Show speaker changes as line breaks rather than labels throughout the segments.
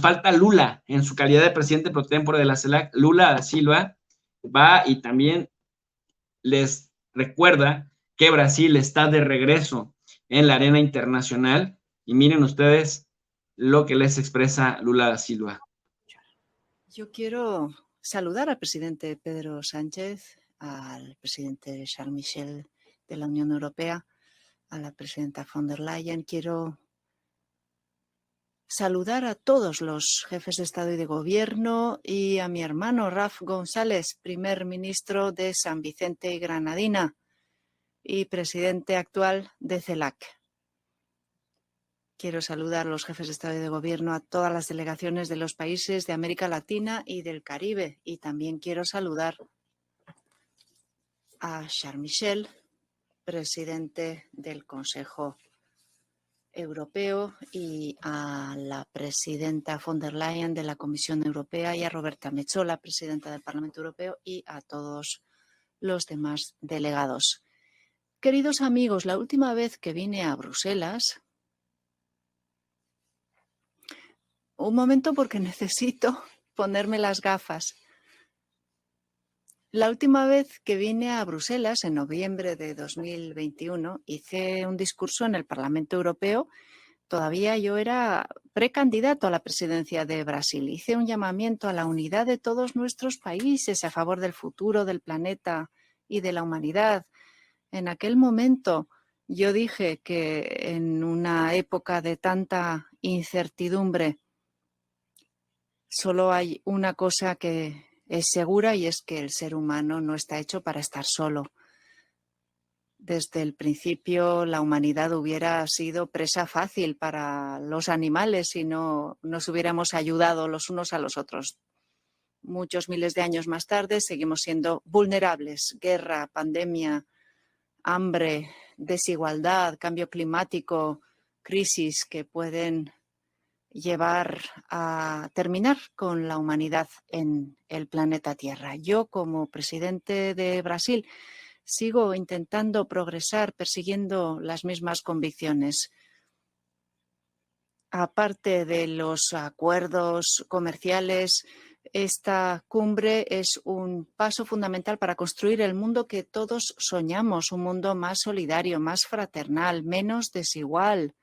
falta Lula, en su calidad de presidente pro tempore de la CELAC. Lula da Silva va y también les recuerda que Brasil está de regreso en la arena internacional. Y miren ustedes lo que les expresa Lula da Silva.
Yo quiero saludar al presidente Pedro Sánchez, al presidente Charles Michel de la Unión Europea, a la presidenta von der Leyen. Quiero saludar a todos los jefes de Estado y de Gobierno y a mi hermano Raf González, primer ministro de San Vicente y Granadina y presidente actual de CELAC. Quiero saludar a los jefes de Estado y de Gobierno, a todas las delegaciones de los países de América Latina y del Caribe. Y también quiero saludar a Charles Michel, presidente del Consejo Europeo, y a la presidenta von der Leyen de la Comisión Europea, y a Roberta Metsola, presidenta del Parlamento Europeo, y a todos los demás delegados. Queridos amigos, la última vez que vine a Bruselas, un momento porque necesito ponerme las gafas. La última vez que vine a Bruselas, en noviembre de 2021, hice un discurso en el Parlamento Europeo. Todavía yo era precandidato a la presidencia de Brasil. Hice un llamamiento a la unidad de todos nuestros países a favor del futuro del planeta y de la humanidad. En aquel momento yo dije que en una época de tanta incertidumbre solo hay una cosa que es segura, y es que el ser humano no está hecho para estar solo. Desde el principio la humanidad hubiera sido presa fácil para los animales si no nos hubiéramos ayudado los unos a los otros. Muchos miles de años más tarde seguimos siendo vulnerables. Guerra, pandemia, hambre, desigualdad, cambio climático, crisis que pueden llevar a terminar con la humanidad en el planeta Tierra. Yo, como presidente de Brasil, sigo intentando progresar, persiguiendo las mismas convicciones. Aparte de los acuerdos comerciales, esta cumbre es un paso fundamental para construir el mundo que todos soñamos, un mundo más solidario, más fraternal, menos desigual.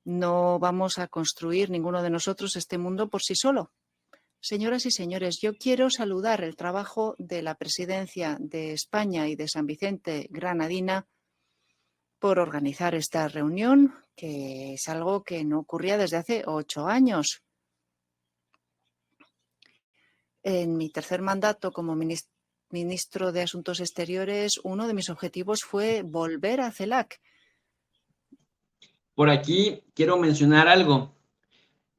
No vamos a construir ninguno de nosotros este mundo por sí solo. Señoras y señores, yo quiero saludar el trabajo de la Presidencia de España y de San Vicente Granadina por organizar esta reunión, que es algo que no ocurría desde hace 8 años. En mi tercer mandato como ministro de Asuntos Exteriores, uno de mis objetivos fue volver a CELAC.
Por aquí quiero mencionar algo.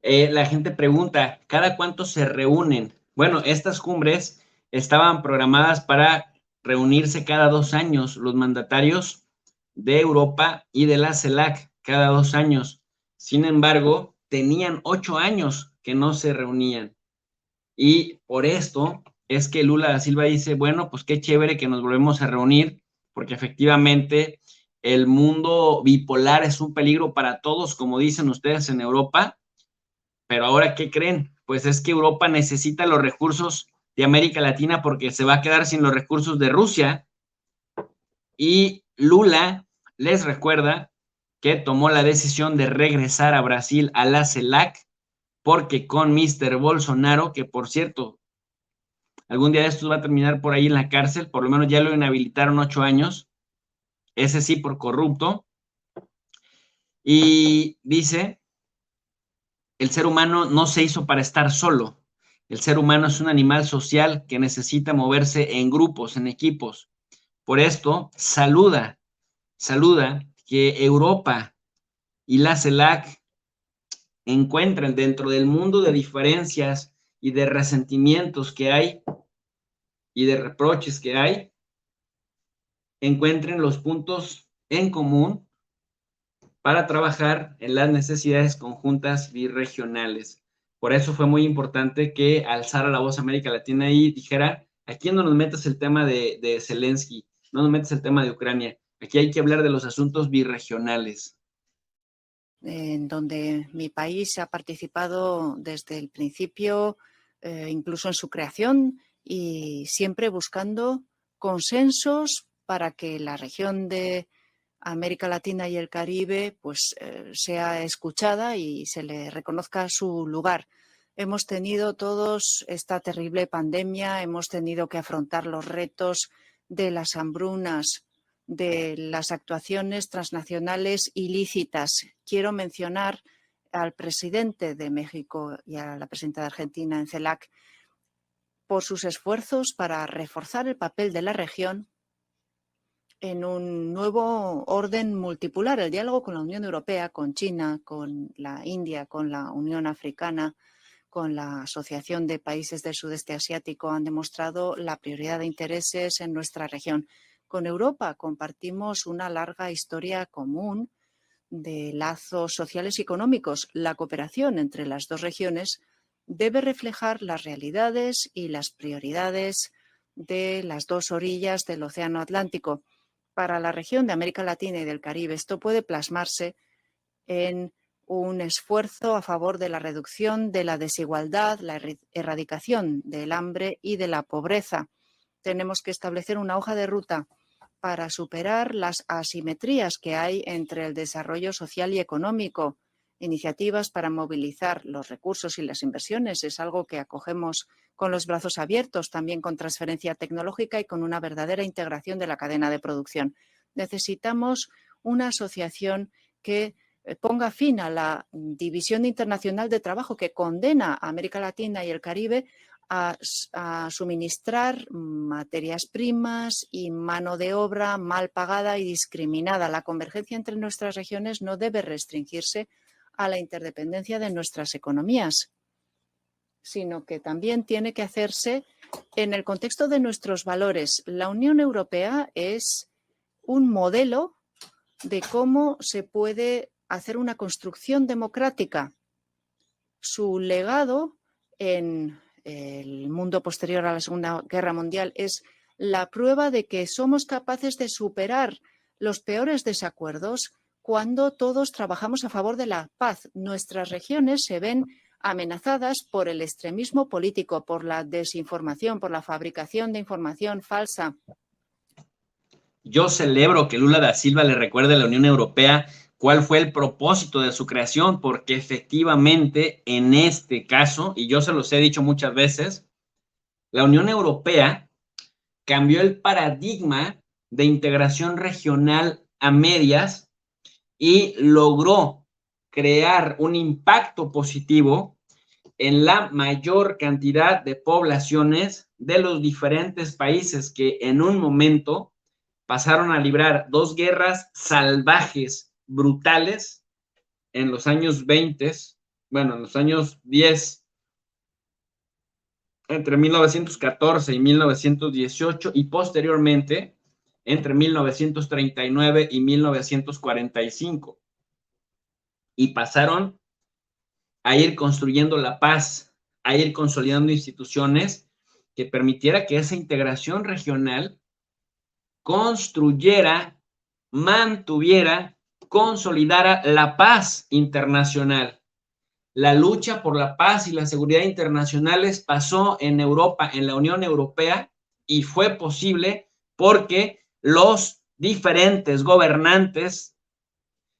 La gente pregunta, ¿cada cuánto se reúnen? Bueno, estas cumbres estaban programadas para reunirse cada 2 años, los mandatarios de Europa y de la CELAC, cada 2 años. Sin embargo, tenían 8 años que no se reunían. Y por esto es que Lula da Silva dice, bueno, pues qué chévere que nos volvemos a reunir, porque efectivamente el mundo bipolar es un peligro para todos, como dicen ustedes en Europa. Pero ahora, ¿qué creen? Pues es que Europa necesita los recursos de América Latina porque se va a quedar sin los recursos de Rusia. Y Lula les recuerda que tomó la decisión de regresar a Brasil a la CELAC porque con Mr. Bolsonaro, que por cierto, algún día de estos va a terminar por ahí en la cárcel, por lo menos ya lo inhabilitaron 8 años, ese sí por corrupto, y dice, el ser humano no se hizo para estar solo. El ser humano es un animal social que necesita moverse en grupos, en equipos. Por esto, saluda que Europa y la CELAC encuentren dentro del mundo de diferencias y de resentimientos que hay y de reproches que hay, encuentren los puntos en común para trabajar en las necesidades conjuntas birregionales. Por eso fue muy importante que alzara la voz América Latina y dijera, aquí no nos metas el tema de Zelensky, no nos metas el tema de Ucrania, aquí hay que hablar de los asuntos birregionales.
en donde mi país ha participado desde el principio, incluso en su creación, y siempre buscando consensos para que la región de América Latina y el Caribe pues, sea escuchada y se le reconozca su lugar. Hemos tenido todos esta terrible pandemia, hemos tenido que afrontar los retos de las hambrunas, de las actuaciones transnacionales ilícitas. Quiero mencionar al presidente de México y a la presidenta de Argentina en CELAC por sus esfuerzos para reforzar el papel de la región en un nuevo orden multipolar, el diálogo con la Unión Europea, con China, con la India, con la Unión Africana, con la Asociación de Países del Sudeste Asiático, han demostrado la prioridad de intereses en nuestra región. Con Europa compartimos una larga historia común de lazos sociales y económicos. La cooperación entre las dos regiones debe reflejar las realidades y las prioridades de las dos orillas del Océano Atlántico. Para la región de América Latina y del Caribe, esto puede plasmarse en un esfuerzo a favor de la reducción de la desigualdad, la erradicación del hambre y de la pobreza. Tenemos que establecer una hoja de ruta para superar las asimetrías que hay entre el desarrollo social y económico. Iniciativas para movilizar los recursos y las inversiones es algo que acogemos con los brazos abiertos, también con transferencia tecnológica y con una verdadera integración de la cadena de producción. Necesitamos una asociación que ponga fin a la división internacional de trabajo que condena a América Latina y el Caribe a suministrar materias primas y mano de obra mal pagada y discriminada. La convergencia entre nuestras regiones no debe restringirse a la interdependencia de nuestras economías, sino que también tiene que hacerse en el contexto de nuestros valores. La Unión Europea es un modelo de cómo se puede hacer una construcción democrática. Su legado en el mundo posterior a la Segunda Guerra Mundial es la prueba de que somos capaces de superar los peores desacuerdos cuando todos trabajamos a favor de la paz. Nuestras regiones se ven amenazadas por el extremismo político, por la desinformación, por la fabricación de información falsa.
Yo celebro que Lula da Silva le recuerde a la Unión Europea cuál fue el propósito de su creación, porque efectivamente en este caso, y yo se los he dicho muchas veces, la Unión Europea cambió el paradigma de integración regional a medias y logró crear un impacto positivo en la mayor cantidad de poblaciones de los diferentes países que en un momento pasaron a librar dos guerras salvajes, brutales, en los años 20, bueno, en los años 10, entre 1914 y 1918, y posteriormente entre 1939 y 1945. Y pasaron a ir construyendo la paz, a ir consolidando instituciones que permitiera que esa integración regional construyera, mantuviera, consolidara la paz internacional. La lucha por la paz y la seguridad internacionales pasó en Europa, en la Unión Europea, y fue posible porque los diferentes gobernantes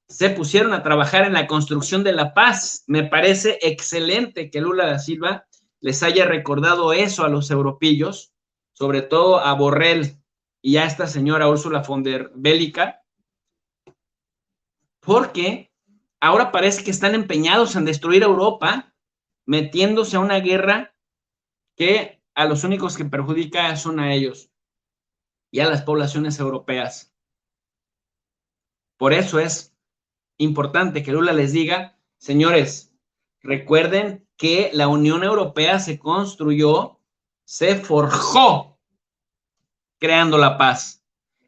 se pusieron a trabajar en la construcción de la paz. Me parece excelente que Lula da Silva les haya recordado eso a los europeos, sobre todo a Borrell y a esta señora Ursula von der Leyen, porque ahora parece que están empeñados en destruir Europa, metiéndose a una guerra que a los únicos que perjudica son a ellos y a las poblaciones europeas. Por eso es importante que Lula les diga, señores, recuerden que la Unión Europea se construyó, se forjó creando la paz.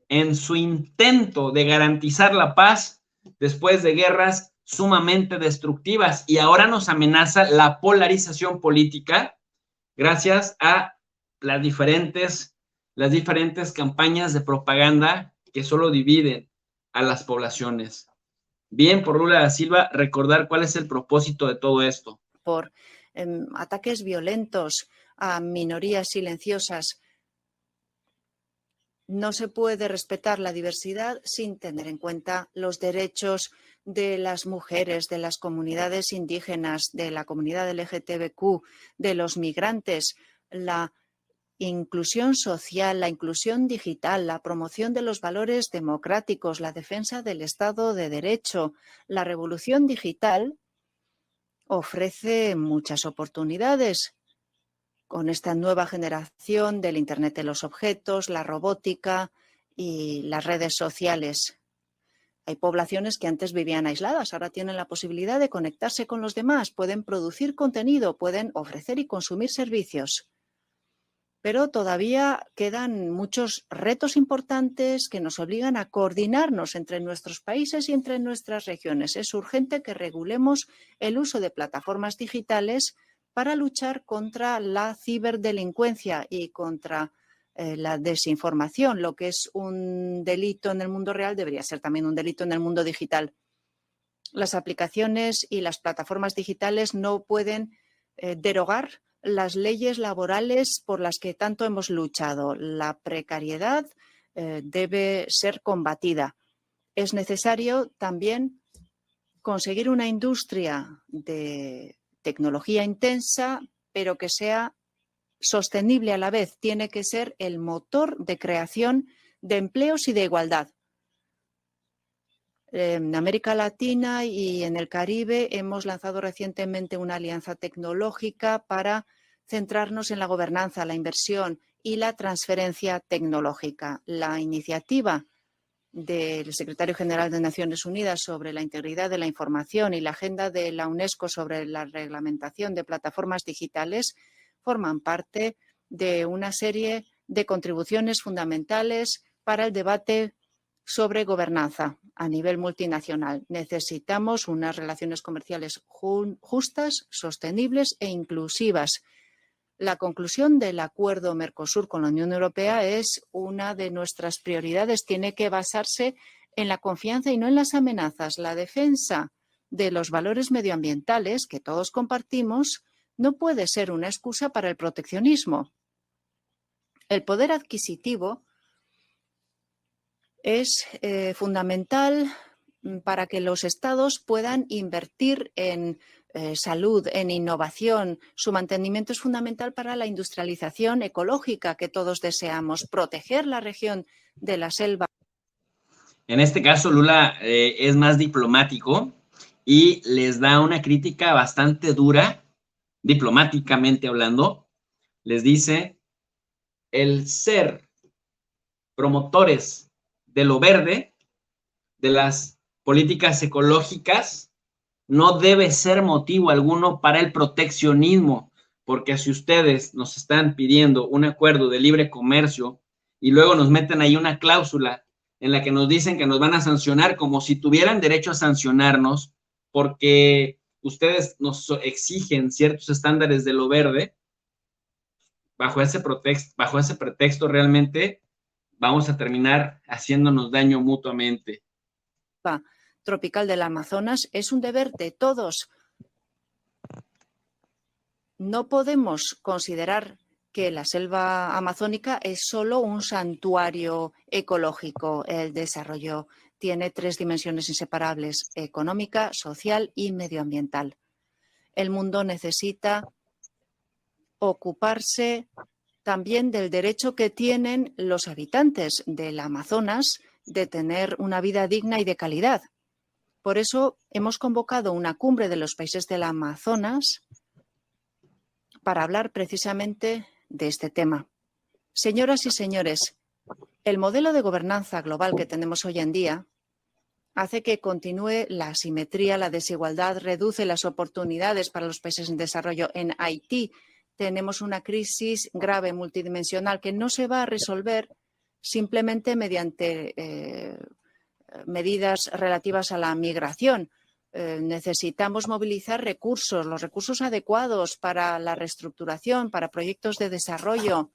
En su intento de garantizar la paz después de guerras sumamente destructivas, y ahora nos amenaza la polarización política gracias a las diferentes campañas de propaganda que solo dividen a las poblaciones. Bien por Lula da Silva recordar cuál es el propósito de todo esto.
Por ataques violentos a minorías silenciosas. No se puede respetar la diversidad sin tener en cuenta los derechos de las mujeres, de las comunidades indígenas, de la comunidad LGTBQ, de los migrantes, la inclusión social, la inclusión digital, la promoción de los valores democráticos, la defensa del Estado de Derecho. La revolución digital ofrece muchas oportunidades con esta nueva generación del Internet de los objetos, la robótica y las redes sociales. Hay poblaciones que antes vivían aisladas, ahora tienen la posibilidad de conectarse con los demás, pueden producir contenido, pueden ofrecer y consumir servicios. Pero todavía quedan muchos retos importantes que nos obligan a coordinarnos entre nuestros países y entre nuestras regiones. Es urgente que regulemos el uso de plataformas digitales para luchar contra la ciberdelincuencia y contra la desinformación. Lo que es un delito en el mundo real debería ser también un delito en el mundo digital. Las aplicaciones y las plataformas digitales no pueden derogar las leyes laborales por las que tanto hemos luchado. La precariedad debe ser combatida. Es necesario también conseguir una industria de tecnología intensa, pero que sea sostenible a la vez. Tiene que ser el motor de creación de empleos y de igualdad. En América Latina y en el Caribe hemos lanzado recientemente una alianza tecnológica para centrarnos en la gobernanza, la inversión y la transferencia tecnológica. La iniciativa del secretario general de Naciones Unidas sobre la integridad de la información y la agenda de la UNESCO sobre la reglamentación de plataformas digitales forman parte de una serie de contribuciones fundamentales para el debate sobre gobernanza a nivel multinacional. Necesitamos unas relaciones comerciales justas, sostenibles e inclusivas. La conclusión del acuerdo Mercosur con la Unión Europea es una de nuestras prioridades. Tiene que basarse en la confianza y no en las amenazas. La defensa de los valores medioambientales que todos compartimos no puede ser una excusa para el proteccionismo. El poder adquisitivo es fundamental para que los estados puedan invertir en salud, en innovación. Su mantenimiento es fundamental para la industrialización ecológica que todos deseamos. Proteger la región de la selva.
En este caso, Lula es más diplomático y les da una crítica bastante dura, diplomáticamente hablando. Les dice, el ser promotores de lo verde, de las políticas ecológicas, no debe ser motivo alguno para el proteccionismo, porque si ustedes nos están pidiendo un acuerdo de libre comercio y luego nos meten ahí una cláusula en la que nos dicen que nos van a sancionar como si tuvieran derecho a sancionarnos porque ustedes nos exigen ciertos estándares de lo verde, bajo ese pretexto realmente vamos a terminar haciéndonos daño mutuamente.
Tropical del Amazonas es un deber de todos. No podemos considerar que la selva amazónica es solo un santuario ecológico. El desarrollo tiene 3 dimensiones inseparables: económica, social y medioambiental. El mundo necesita ocuparse también del derecho que tienen los habitantes del Amazonas de tener una vida digna y de calidad. Por eso hemos convocado una cumbre de los países del Amazonas para hablar precisamente de este tema. Señoras y señores, el modelo de gobernanza global que tenemos hoy en día hace que continúe la asimetría, la desigualdad, reduce las oportunidades para los países en desarrollo. En Haití tenemos una crisis grave multidimensional que no se va a resolver simplemente mediante medidas relativas a la migración. Necesitamos movilizar recursos, los recursos adecuados para la reestructuración, para proyectos de desarrollo.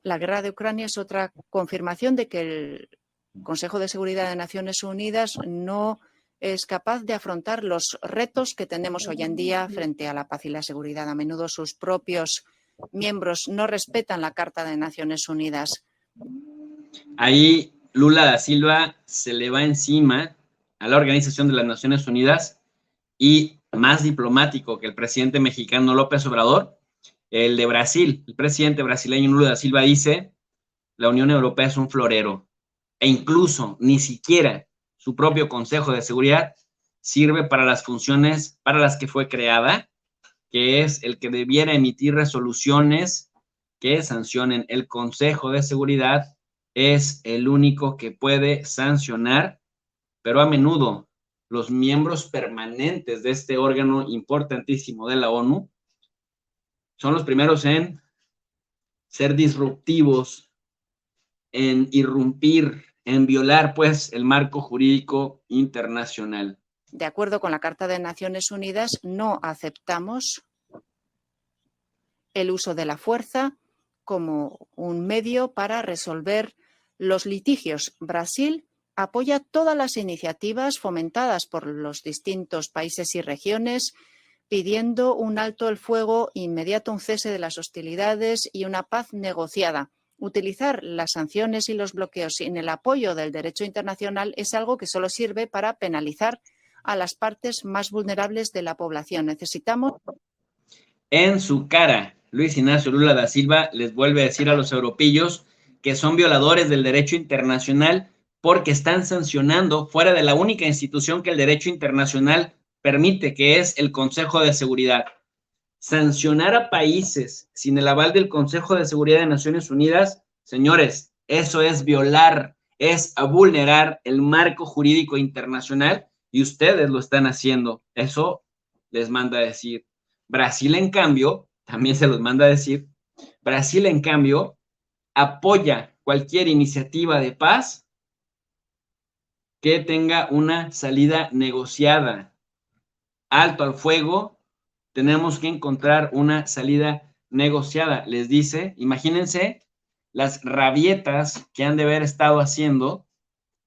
La guerra de Ucrania es otra confirmación de que el Consejo de Seguridad de Naciones Unidas no es capaz de afrontar los retos que tenemos hoy en día frente a la paz y la seguridad. A menudo sus propios miembros no respetan la Carta de Naciones Unidas.
Ahí Lula da Silva se le va encima a la Organización de las Naciones Unidas y más diplomático que el presidente mexicano López Obrador, el de Brasil, el presidente brasileño Lula da Silva dice, la Unión Europea es un florero e incluso ni siquiera su propio Consejo de Seguridad sirve para las funciones para las que fue creada, que es el que debiera emitir resoluciones que sancionen. El Consejo de Seguridad es el único que puede sancionar, pero a menudo los miembros permanentes de este órgano importantísimo de la ONU son los primeros en ser disruptivos, en irrumpir, en violar, pues, el marco jurídico internacional.
De acuerdo con la Carta de Naciones Unidas, no aceptamos el uso de la fuerza como un medio para resolver los litigios. Brasil apoya todas las iniciativas fomentadas por los distintos países y regiones, pidiendo un alto el fuego inmediato, un cese de las hostilidades y una paz negociada. Utilizar las sanciones y los bloqueos sin el apoyo del derecho internacional es algo que solo sirve para penalizar a las partes más vulnerables de la población. Necesitamos...
En su cara, Luis Ignacio Lula da Silva les vuelve a decir a los europeos que son violadores del derecho internacional porque están sancionando fuera de la única institución que el derecho internacional permite, que es el Consejo de Seguridad. Sancionar a países sin el aval del Consejo de Seguridad de Naciones Unidas, señores, eso es violar, es vulnerar el marco jurídico internacional y ustedes lo están haciendo. Eso les manda a decir. Brasil, en cambio, también se los manda a decir, Brasil, en cambio, apoya cualquier iniciativa de paz que tenga una salida negociada. Alto al fuego, tenemos que encontrar una salida negociada. Les dice, imagínense las rabietas que han de haber estado haciendo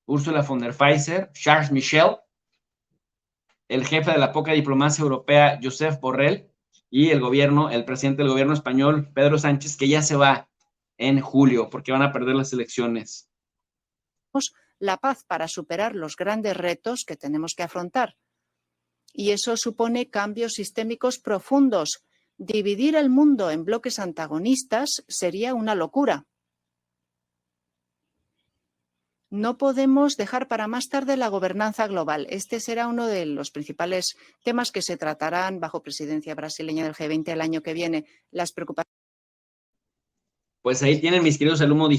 Ursula von der Leyen, Charles Michel, el jefe de la poca diplomacia europea, Josep Borrell, y el presidente del gobierno español, Pedro Sánchez, que ya se va en julio porque van a perder las elecciones.
La paz para superar los grandes retos que tenemos que afrontar. Y eso supone cambios sistémicos profundos. Dividir el mundo en bloques antagonistas sería una locura. No podemos dejar para más tarde la gobernanza global. Este será uno de los principales temas que se tratarán bajo presidencia brasileña del G20 el año que viene. Las preocupaciones.
Pues ahí tienen, mis queridos alumnos digitales.